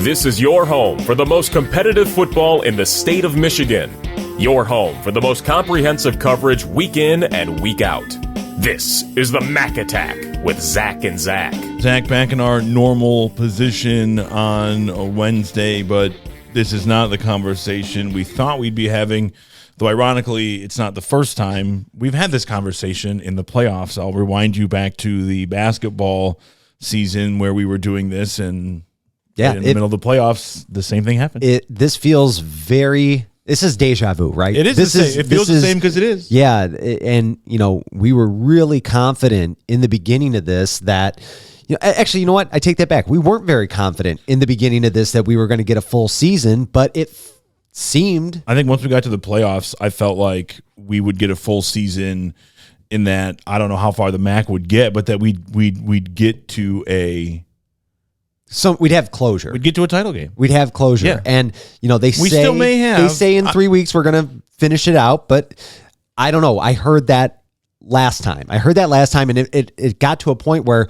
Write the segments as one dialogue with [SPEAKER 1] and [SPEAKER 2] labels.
[SPEAKER 1] This is your home for the most competitive football in the state of Michigan. Your home for the most comprehensive coverage week in and week out. This is the Mac Attack with Zach and Zach.
[SPEAKER 2] Zach, back in our normal position on a Wednesday, but this is not the conversation we thought we'd be having. Though ironically, it's not the first time we've had this conversation in the playoffs. I'll rewind you back to the basketball season where we were doing this, and in the middle of the playoffs, the same thing happened.
[SPEAKER 3] This is deja vu, right?
[SPEAKER 2] It is the same. It feels the same because it is.
[SPEAKER 3] Yeah, and we were really confident in the beginning of this that. Actually, you know what? I take that back. We weren't very confident in the beginning of this that we were going to get a full season, but it seemed.
[SPEAKER 2] I think once we got to the playoffs, I felt like we would get a full season. In that, I don't know how far the MAC would get, but that we'd get to a.
[SPEAKER 3] So we'd have closure.
[SPEAKER 2] We'd get to a title game.
[SPEAKER 3] We'd have closure,
[SPEAKER 2] yeah.
[SPEAKER 3] And
[SPEAKER 2] we still may have.
[SPEAKER 3] They say in 3 weeks we're going to finish it out, but I don't know. I heard that last time. And it got to a point where.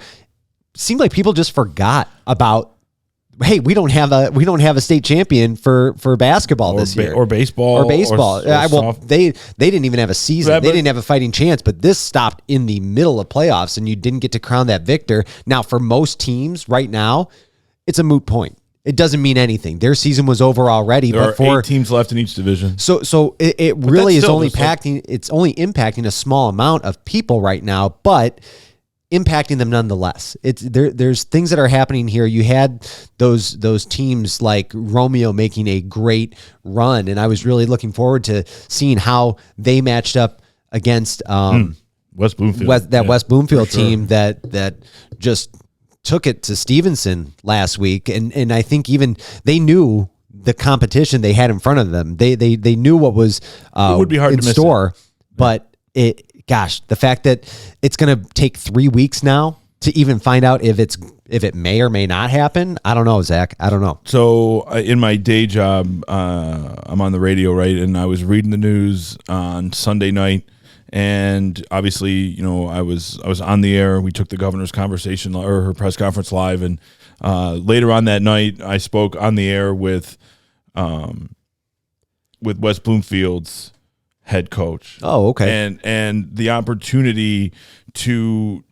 [SPEAKER 3] Seemed like people just forgot about. Hey, we don't have a state champion for basketball this year,
[SPEAKER 2] or baseball,
[SPEAKER 3] they didn't even have a season. They didn't have a fighting chance. But this stopped in the middle of playoffs, and you didn't get to crown that victor. Now, for most teams right now, it's a moot point. It doesn't mean anything. Their season was over already.
[SPEAKER 2] There are 8 teams left in each division.
[SPEAKER 3] So it really is only impacting. It's only impacting a small amount of people right now, but. Impacting them nonetheless. There's things that are happening here. You had those teams like Romeo making a great run, and I was really looking forward to seeing how they matched up against
[SPEAKER 2] West Bloomfield.
[SPEAKER 3] West Bloomfield team that just took it to Stevenson last week, and I think even they knew the competition they had in front of them. They knew what was
[SPEAKER 2] it would be hard
[SPEAKER 3] in
[SPEAKER 2] to miss
[SPEAKER 3] store, but Gosh, the fact that it's going to take 3 weeks now to even find out if it may or may not happen, I don't know, Zach. I don't know.
[SPEAKER 2] So in my day job, I'm on the radio, right? And I was reading the news on Sunday night, and obviously, I was on the air. We took the governor's conversation or her press conference live, and later on that night, I spoke on the air with West Bloomfield's head coach.
[SPEAKER 3] Oh, okay.
[SPEAKER 2] And the opportunity to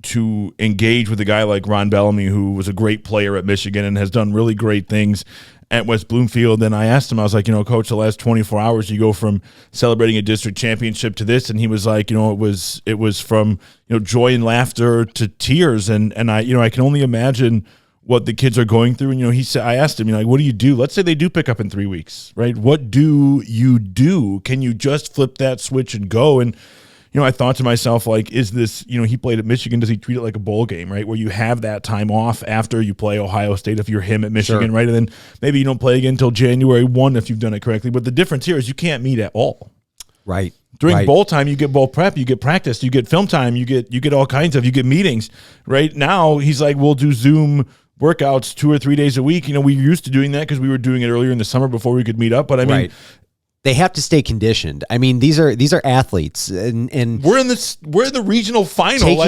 [SPEAKER 2] engage with a guy like Ron Bellamy, who was a great player at Michigan and has done really great things at West Bloomfield. And I asked him, I was like, Coach, the last 24 hours, you go from celebrating a district championship to this. And he was like, it was from, joy and laughter to tears. And I can only imagine what the kids are going through. And, he said, I asked him, what do you do? Let's say they do pick up in 3 weeks, right? What do you do? Can you just flip that switch and go? And, I thought to myself, like, is this, he played at Michigan. Does he treat it like a bowl game, right? Where you have that time off after you play Ohio State if you're him at Michigan,
[SPEAKER 3] sure.
[SPEAKER 2] Right? And then maybe you don't play again until January 1 if you've done it correctly. But the difference here is you can't meet at all.
[SPEAKER 3] Right.
[SPEAKER 2] During bowl time, you get bowl prep, you get practice, you get film time, you get all kinds of, you get meetings. Right now, he's like, we'll do Zoom workouts 2 or 3 days a week. We were used to doing that because we were doing it earlier in the summer before we could meet up. But I mean,
[SPEAKER 3] right. They have to stay conditioned. I mean, these are athletes, and
[SPEAKER 2] we're in the regional final.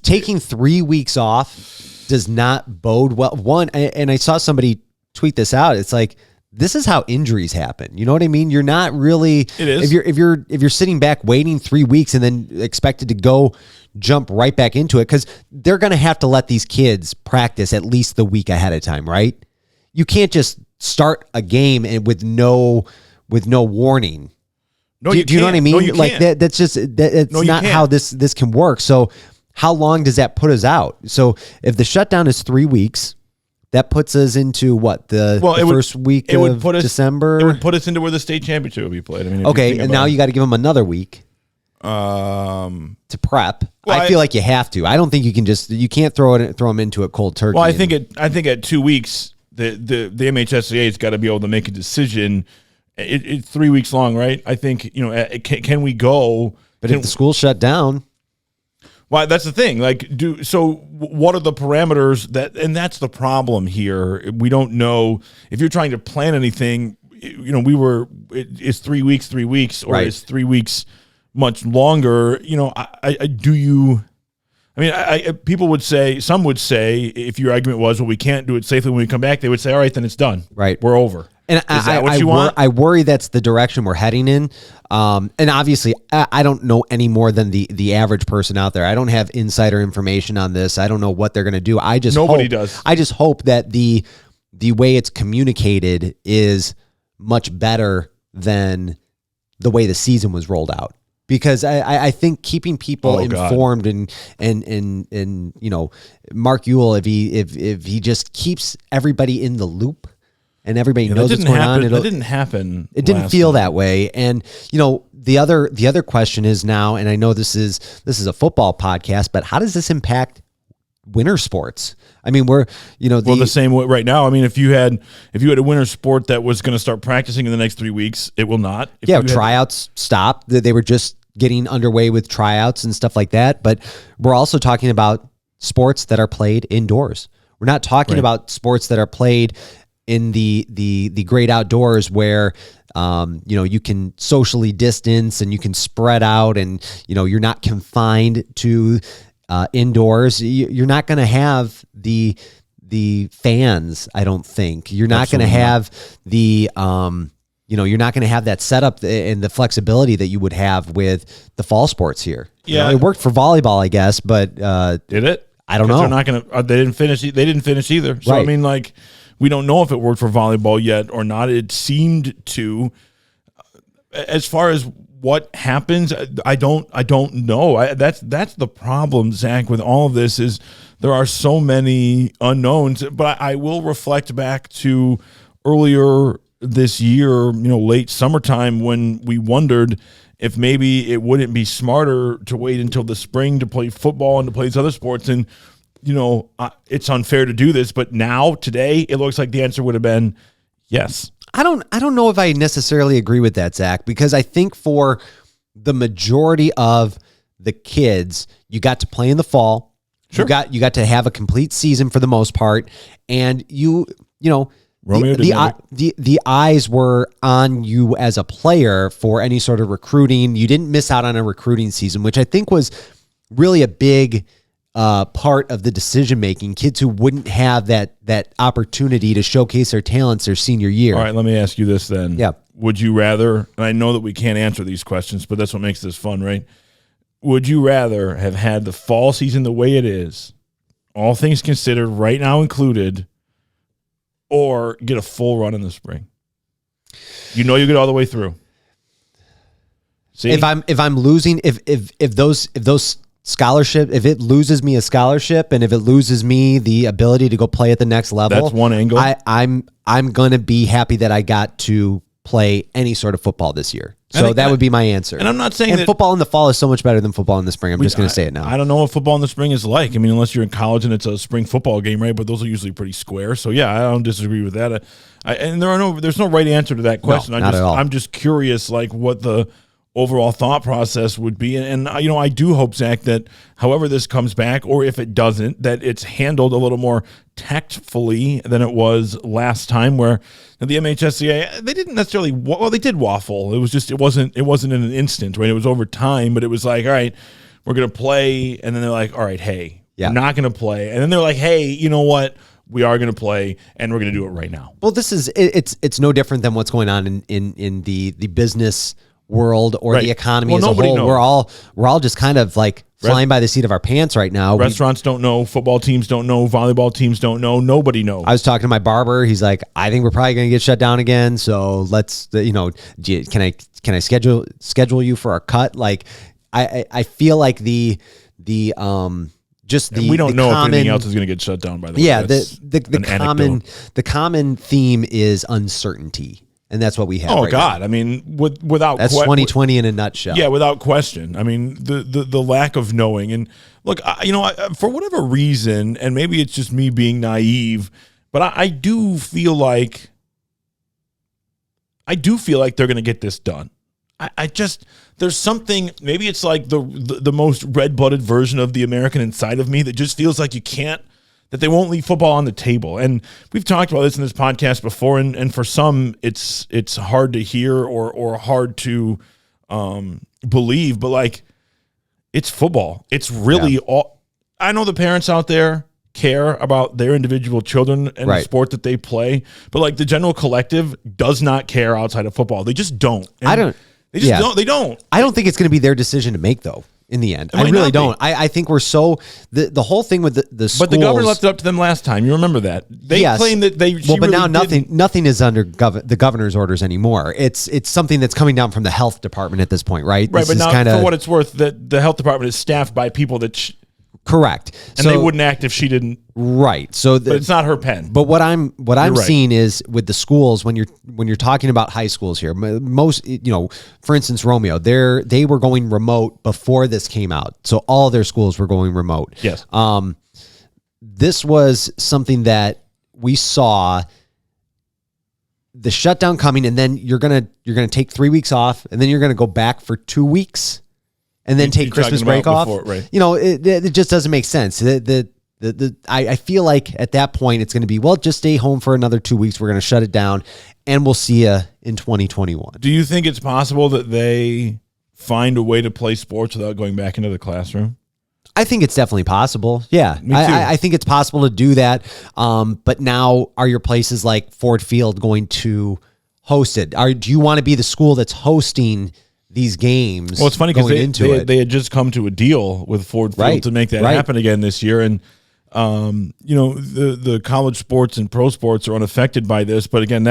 [SPEAKER 3] Taking 3 weeks off does not bode well. One, and I saw somebody tweet this out. It's like, this is how injuries happen. You know what I mean? You're not really.
[SPEAKER 2] It is.
[SPEAKER 3] If you're sitting back waiting 3 weeks and then expected to go jump right back into it, because they're going to have to let these kids practice at least the week ahead of time, right? You can't just start a game and with no warning.
[SPEAKER 2] No,
[SPEAKER 3] do you know what I mean?
[SPEAKER 2] No, you
[SPEAKER 3] like
[SPEAKER 2] can't.
[SPEAKER 3] That's just it's not how this can work. So how long does that put us out? So if the shutdown is 3 weeks, that puts us into what the first week of December.
[SPEAKER 2] It would put us into where the state championship would be played. I mean,
[SPEAKER 3] okay, and now you got to give them another week to prep. Well, I feel like you have to. I don't think you can't throw them into a cold turkey.
[SPEAKER 2] Well, I think at 2 weeks the MHSAA has got to be able to make a decision. It's 3 weeks long, right? I think can we go?
[SPEAKER 3] But if the school shut down.
[SPEAKER 2] Well, that's the thing. What are the parameters and that's the problem here. We don't know if you're trying to plan anything. It's 3 weeks, or
[SPEAKER 3] right.
[SPEAKER 2] It's 3 weeks much longer. I mean, people would say, some would say, if your argument was, well, we can't do it safely when we come back, they would say, all right, then it's done.
[SPEAKER 3] Right.
[SPEAKER 2] We're over.
[SPEAKER 3] And
[SPEAKER 2] Is that what you want?
[SPEAKER 3] I worry that's the direction we're heading in. And obviously, I don't know any more than the average person out there. I don't have insider information on this. I don't know what they're going to do.
[SPEAKER 2] Nobody does.
[SPEAKER 3] I just hope that the way it's communicated is much better than the way the season was rolled out. Because I think keeping people informed and Mark Ewell, if he just keeps everybody in the loop and everybody knows what's going on,
[SPEAKER 2] it didn't happen.
[SPEAKER 3] It didn't feel that way. And the other question is now, and I know this is a football podcast, but how does this impact winter sports? I mean, the
[SPEAKER 2] same way right now. I mean, if you had a winter sport that was going to start practicing in the next 3 weeks, it will not.
[SPEAKER 3] Tryouts stopped. They were just getting underway with tryouts and stuff like that. But we're also talking about sports that are played indoors. We're not talking about sports that are played in the great outdoors where you can socially distance and you can spread out and you're not confined to indoors. You're not going to have the fans. I don't think you're not going to have the you're not going to have that setup and the flexibility that you would have with the fall sports here.
[SPEAKER 2] Yeah,
[SPEAKER 3] it worked for volleyball, I guess, but
[SPEAKER 2] did it?
[SPEAKER 3] I don't know.
[SPEAKER 2] They're not going to. They didn't finish. They didn't finish either. So
[SPEAKER 3] right.
[SPEAKER 2] I mean, like, we don't know if it worked for volleyball yet or not. It seemed to. As far as what happens, I don't know. That's the problem, Zach, with all of this is there are so many unknowns. But I will reflect back to earlier this year, late summertime, when we wondered if maybe it wouldn't be smarter to wait until the spring to play football and to play these other sports. And it's unfair to do this, but now today it looks like the answer would have been yes.
[SPEAKER 3] I don't know if I necessarily agree with that, Zach, because I think for the majority of the kids, you got to play in the fall.
[SPEAKER 2] Sure.
[SPEAKER 3] You got to have a complete season for the most part, and
[SPEAKER 2] Romeo
[SPEAKER 3] the eyes were on you as a player for any sort of recruiting. You didn't miss out on a recruiting season, which I think was really a big part of the decision making. Kids who wouldn't have that opportunity to showcase their talents their senior year.
[SPEAKER 2] All right, let me ask you this then.
[SPEAKER 3] Yeah.
[SPEAKER 2] Would you rather, and I know that we can't answer these questions, but that's what makes this fun, right? Would you rather have had the fall season the way it is, all things considered, right now included, or get a full run in the spring? You get all the way through. See?
[SPEAKER 3] If I'm losing, if those scholarship, if it loses me a scholarship and if it loses me the ability to go play at the next level,
[SPEAKER 2] that's one angle.
[SPEAKER 3] I'm gonna be happy that I got to play any sort of football this year. So that would be my answer.
[SPEAKER 2] And I'm not saying that
[SPEAKER 3] football in the fall is so much better than football in the spring. I'm just going to say it now.
[SPEAKER 2] I don't know what football in the spring is like. I mean, unless you're in college and it's a spring football game, right? But those are usually pretty square. So yeah, I don't disagree with that. And there's no right answer to that question.
[SPEAKER 3] No, not at all.
[SPEAKER 2] I'm just curious, like, what the overall thought process would be. And I do hope, Zach, that however this comes back, or if it doesn't, that it's handled a little more tactfully than it was last time, where the MHSCA, they didn't necessarily, they did waffle. It was just, it wasn't in an instant, right? It was over time, but it was like, all right, we're going to play. And then they're like, all right, hey, we're not going to play. And then they're like, hey, you know what? We are going to play, and we're going to do it right now.
[SPEAKER 3] Well, it's no different than what's going on in the business world or the economy as a whole.
[SPEAKER 2] Knows.
[SPEAKER 3] We're all just kind of like flying by the seat of our pants right now.
[SPEAKER 2] Restaurants don't know, football teams don't know, volleyball teams don't know, nobody knows.
[SPEAKER 3] I was talking to my barber. He's like, I think we're probably going to get shut down again. So let's, can I schedule you for a cut? Like, I feel like we don't
[SPEAKER 2] know if anything else is going to get shut down, by the way.
[SPEAKER 3] Yeah, the common theme is uncertainty. And that's what we have.
[SPEAKER 2] Oh, God. Now. I mean, without
[SPEAKER 3] that's 2020 in a nutshell.
[SPEAKER 2] Yeah, without question. I mean, the lack of knowing. And look, for whatever reason, and maybe it's just me being naive, but I do feel like they're going to get this done. There's something, maybe it's like the most red-blooded version of the American inside of me that just feels like that they won't leave football on the table. And we've talked about this in this podcast before, and for some, it's hard to hear or hard to believe, but like, it's football. It's really all. I know the parents out there care about their individual children and the sport that they play, but like the general collective does not care outside of football. They just don't. And They just don't. They don't.
[SPEAKER 3] I don't think it's going to be their decision to make, though. In the end, I really don't. I think we're so the whole thing with the schools.
[SPEAKER 2] But the governor left it up to them last time. You remember that they claim that they.
[SPEAKER 3] Well, but now nothing is under the governor's orders anymore. It's something that's coming down from the health department at this point, right?
[SPEAKER 2] Right, but now for what it's worth, the health department is staffed by people that.
[SPEAKER 3] Correct,
[SPEAKER 2] and they wouldn't act if she didn't.
[SPEAKER 3] Right, so
[SPEAKER 2] but it's not her pen.
[SPEAKER 3] But what I'm seeing is with the schools when you're talking about high schools here, most for instance, Romeo, they were going remote before this came out, so all of their schools were going remote.
[SPEAKER 2] Yes,
[SPEAKER 3] this was something that we saw the shutdown coming, and then you're gonna take 3 weeks off, and then you're gonna go back for 2 weeks. And then take Christmas break off.
[SPEAKER 2] Right.
[SPEAKER 3] It just doesn't make sense. I feel like at that point it's going to be, well, just stay home for another 2 weeks. We're going to shut it down, and we'll see you in 2021.
[SPEAKER 2] Do you think it's possible that they find a way to play sports without going back into the classroom?
[SPEAKER 3] I think it's definitely possible. Yeah,
[SPEAKER 2] Me too.
[SPEAKER 3] I think it's possible to do that. But now, are your places like Ford Field going to host it? Do you want to be the school that's hosting these games?
[SPEAKER 2] Well, it's funny because they had just come to a deal with Ford Field to make that happen again this year, and the college sports and pro sports are unaffected by this, but again,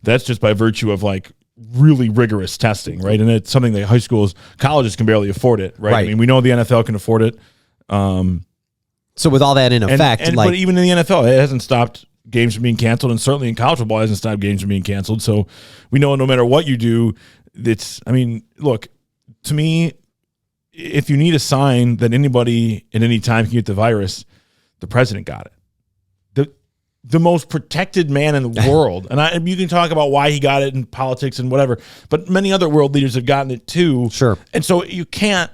[SPEAKER 2] that's just by virtue of like really rigorous testing, right? And it's something that colleges can barely afford it, right? I mean, we know the NFL can afford it.
[SPEAKER 3] So with all that in effect,
[SPEAKER 2] but even in the NFL, it hasn't stopped games from being canceled, and certainly in college football, it hasn't stopped games from being canceled. So we know no matter what you do. Look, to me, if you need a sign that anybody at any time can get the virus, the president got it. The most protected man in the world. And you can talk about why he got it in politics and whatever, but many other world leaders have gotten it too.
[SPEAKER 3] Sure.
[SPEAKER 2] And so you can't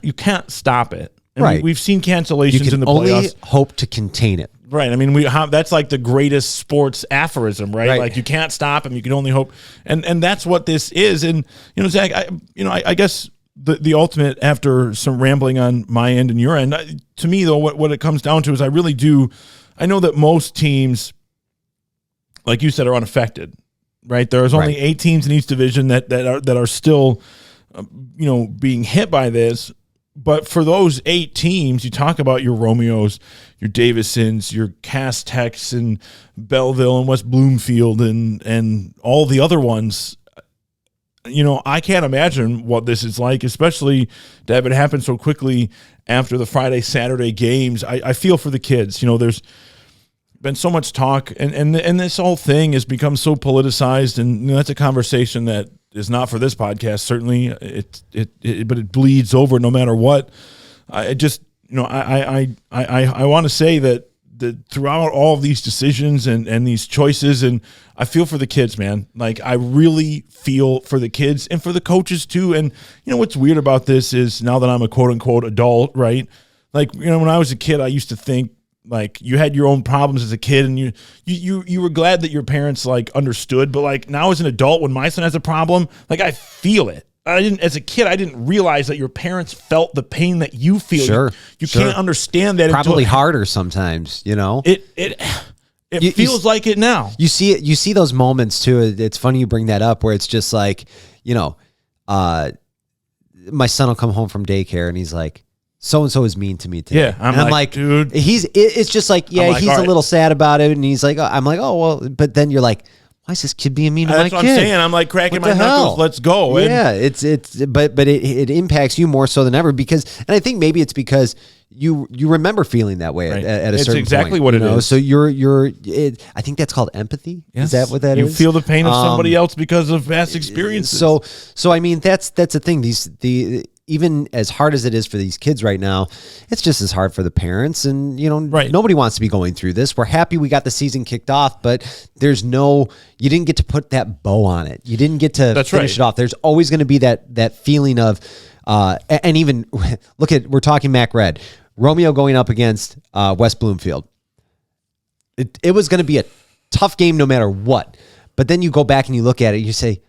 [SPEAKER 2] stop it. And we've seen cancellations in the playoffs. You can only
[SPEAKER 3] hope to contain it.
[SPEAKER 2] Right. I mean, that's like the greatest sports aphorism, right? Like you can't stop him. You can only hope. And that's what this is. And, Zach, I guess the ultimate, after some rambling on my end and your end, to me, though, what it comes down to is I know that most teams, like you said, are unaffected, right? There's only 8 teams in each division that are still, being hit by this. But for those 8 teams, you talk about your Romeos, your Davisons, your Cass Techs, and Belleville and West Bloomfield, and all the other ones. I can't imagine what this is like, especially to have it happen so quickly after the Friday, Saturday games. I feel for the kids. There's been so much talk, and this whole thing has become so politicized, and that's a conversation that is not for this podcast. Certainly, but it bleeds over no matter what. I want to say that throughout all of these decisions and these choices, and I feel for the kids, man. Like, I really feel for the kids and for the coaches too. And what's weird about this is, now that I'm a quote unquote adult, right? Like, when I was a kid, I used to think, like, you had your own problems as a kid, and you were glad that your parents like understood. But like now as an adult, when my son has a problem, like I feel it. As a kid, I didn't realize that your parents felt the pain that you feel.
[SPEAKER 3] Sure,
[SPEAKER 2] you can't understand that.
[SPEAKER 3] Probably harder sometimes.
[SPEAKER 2] It feels like it now.
[SPEAKER 3] You see those moments too. It's funny you bring that up, where it's just like, my son will come home from daycare and he's like, so-and-so is mean to me today.
[SPEAKER 2] Yeah, I'm like, dude.
[SPEAKER 3] It's just like, yeah, he's a little sad about it. And he's like, I'm like, oh, well, but then you're like, why is this kid being mean to my kid?
[SPEAKER 2] That's what I'm saying. I'm like cracking my knuckles. Let's go.
[SPEAKER 3] Yeah, but it impacts you more so than ever and I think maybe it's because you remember feeling that way at a certain point.
[SPEAKER 2] It's exactly what it is.
[SPEAKER 3] So I think that's called empathy. Yes. Is that what that is?
[SPEAKER 2] You feel the pain of somebody else because of past experiences.
[SPEAKER 3] So I mean, that's the thing. Even as hard as it is for these kids right now, it's just as hard for the parents. And, nobody wants to be going through this. We're happy we got the season kicked off, but you didn't get to put that bow on it. You didn't get to finish it off. There's always going to be that feeling of, and even we're talking Mac Red, Romeo going up against West Bloomfield. It was going to be a tough game no matter what. But then you go back and you look at it, you say,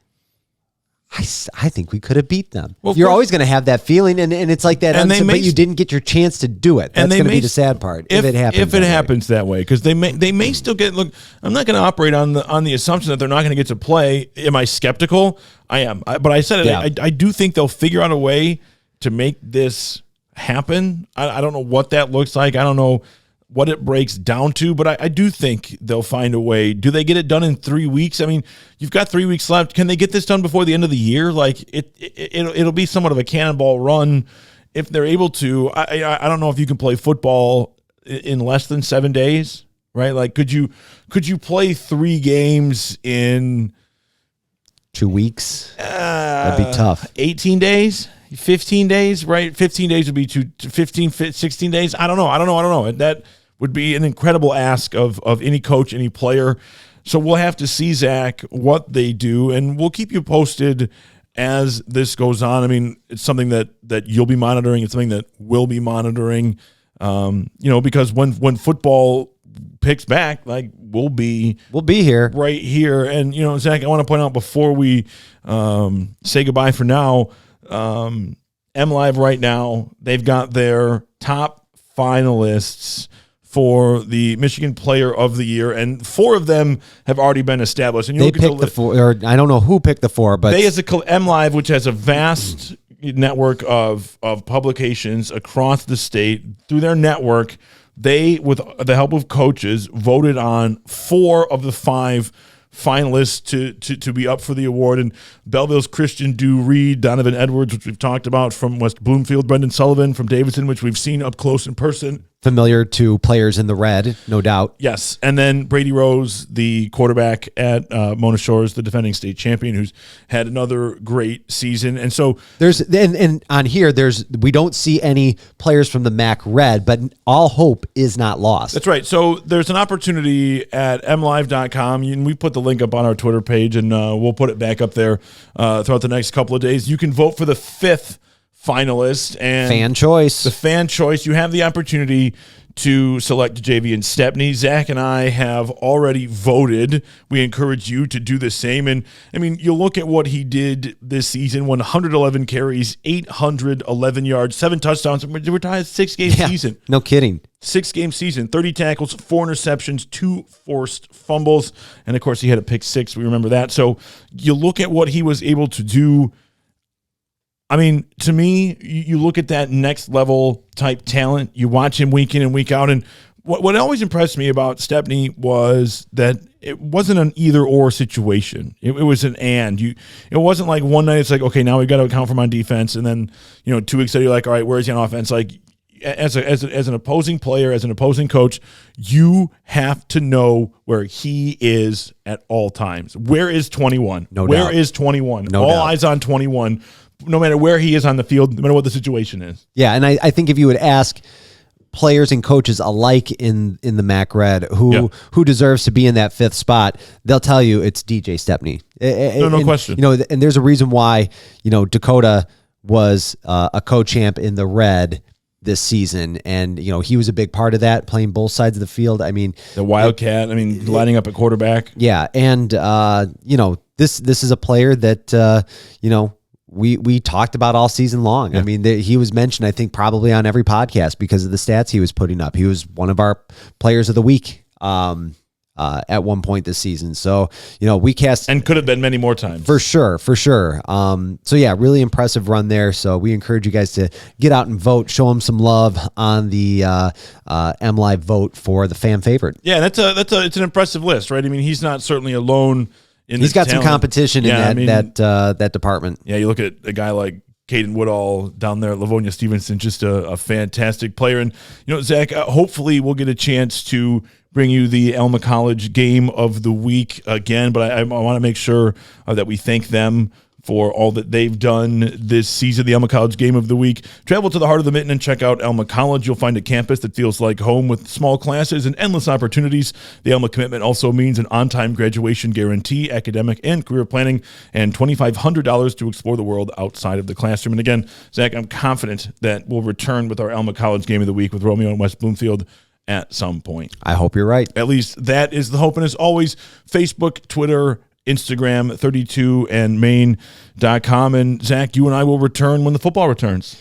[SPEAKER 3] I think we could have beat them.
[SPEAKER 2] Well,
[SPEAKER 3] you're always going to have that feeling, and it's like that. But you didn't get your chance to do it. That's going to be the sad part if it happens.
[SPEAKER 2] If it happens that way, because they may still get. Look, I'm not going to operate on the assumption that they're not going to get to play. Am I skeptical? I am, but I said it. Yeah. I do think they'll figure out a way to make this happen. I don't know what that looks like. I don't know what it breaks down to, but I do think they'll find a way. Do they get it done in 3 weeks? I mean, you've got 3 weeks left. Can they get this done before the end of the year? Like it'll be somewhat of a cannonball run if they're able to. I don't know if you can play football in less than 7 days, right? Like could you play 3 games in
[SPEAKER 3] 2 weeks? That'd be tough.
[SPEAKER 2] 18 days? 15 days, right? 15 days would be 16 days. I don't know. That would be an incredible ask of any coach, any player. So we'll have to see, Zach, what they do, and we'll keep you posted as this goes on. I mean, it's something that you'll be monitoring. It's something that we'll be monitoring, because when football picks back, like we'll be
[SPEAKER 3] here.
[SPEAKER 2] Right here. And, Zach, I want to point out before we say goodbye for now, MLive right now, they've got their top finalists for the Michigan Player of the Year, and 4 of them have already been established. And
[SPEAKER 3] they picked the 4, or I don't know who picked the 4, but
[SPEAKER 2] they, as a MLive, which has a vast network of publications across the state, through their network, they, with the help of coaches, voted on 4 of the 5 finalists to be up for the award. And Belleville's Christian Dew Reed, Donovan Edwards, which we've talked about, from West Bloomfield, Brendan Sullivan from Davidson, which we've seen up close in person.
[SPEAKER 3] Familiar to players in the red, no doubt.
[SPEAKER 2] Yes. And then Brady Rose, the quarterback at Mona Shores, the defending state champion, who's had another great season. And so
[SPEAKER 3] and on here, we don't see any players from the MAC red, but all hope is not lost.
[SPEAKER 2] That's right. So there's an opportunity at mlive.com, and we put the link up on our Twitter page, and we'll put it back up there throughout the next couple of days. You can vote for the 5th finalist and
[SPEAKER 3] fan choice.
[SPEAKER 2] The fan choice. You have the opportunity to select JV Stepney. Zach and I have already voted. We encourage you to do the same. And I mean, you look at what he did this season: 111 carries, 811 yards, 7 touchdowns. We're tied 6-game season.
[SPEAKER 3] No kidding.
[SPEAKER 2] 6-game season, 30 tackles, 4 interceptions, 2 forced fumbles, and of course he had a pick 6. We remember that. So you look at what he was able to do. I mean, to me, you look at that next level type talent, you watch him week in and week out, and what always impressed me about Stepney was that it wasn't an either-or situation. It was an and. It wasn't like one night it's like, okay, now we got to account for him on defense, and then 2 weeks later you're like, all right, where is he on offense? Like, as an opposing player, as an opposing coach, you have to know where he is at all times. Where is 21? Where is 21? All eyes on 21. No matter where he is on the field, no matter what the situation is.
[SPEAKER 3] Yeah, and I think if you would ask players and coaches alike in the MAC Red who deserves to be in that 5th spot, they'll tell you it's DJ Stepney.
[SPEAKER 2] No question.
[SPEAKER 3] And there's a reason why Dakota was a co-champ in the Red this season, and he was a big part of that, playing both sides of the field. I mean,
[SPEAKER 2] the Wildcat. Lining up at quarterback.
[SPEAKER 3] Yeah, and this is a player that we talked about all season long. Yeah. I mean, he was mentioned, I think, probably on every podcast because of the stats he was putting up. He was one of our players of the week at one point this season. So, we cast...
[SPEAKER 2] And could have been many more times.
[SPEAKER 3] For sure. So, yeah, really impressive run there. So we encourage you guys to get out and vote, show him some love on the MLive vote for the fan favorite.
[SPEAKER 2] Yeah, it's an impressive list, right? I mean, he's not certainly alone.
[SPEAKER 3] He's got some competition in that department.
[SPEAKER 2] Yeah, you look at a guy like Caden Woodall down there at Livonia Stevenson, just a fantastic player. And, Zach, hopefully we'll get a chance to bring you the Alma College game of the week again. But I want to make sure that we thank them for all that they've done this season. The Alma College Game of the Week. Travel to the heart of the Mitten and check out Alma College. You'll find a campus that feels like home with small classes and endless opportunities. The Alma commitment also means an on-time graduation guarantee, academic and career planning, and $2,500 to explore the world outside of the classroom. And again, Zach, I'm confident that we'll return with our Alma College Game of the Week with Romeo and West Bloomfield at some point.
[SPEAKER 3] I hope you're right.
[SPEAKER 2] At least that is the hope. And as always, Facebook, Twitter, Instagram, 32andmain.com. And Zach, you and I will return when the football returns.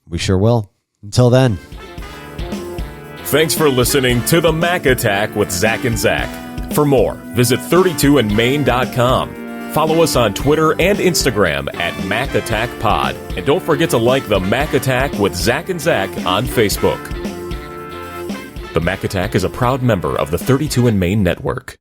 [SPEAKER 3] We sure will. Until then.
[SPEAKER 1] Thanks for listening to the Mac Attack with Zach and Zach. For more, visit 32andmain.com. Follow us on Twitter and Instagram at Mac Attack Pod. And don't forget to like the Mac Attack with Zach and Zach on Facebook. The Mac Attack is a proud member of the 32 and Main Network.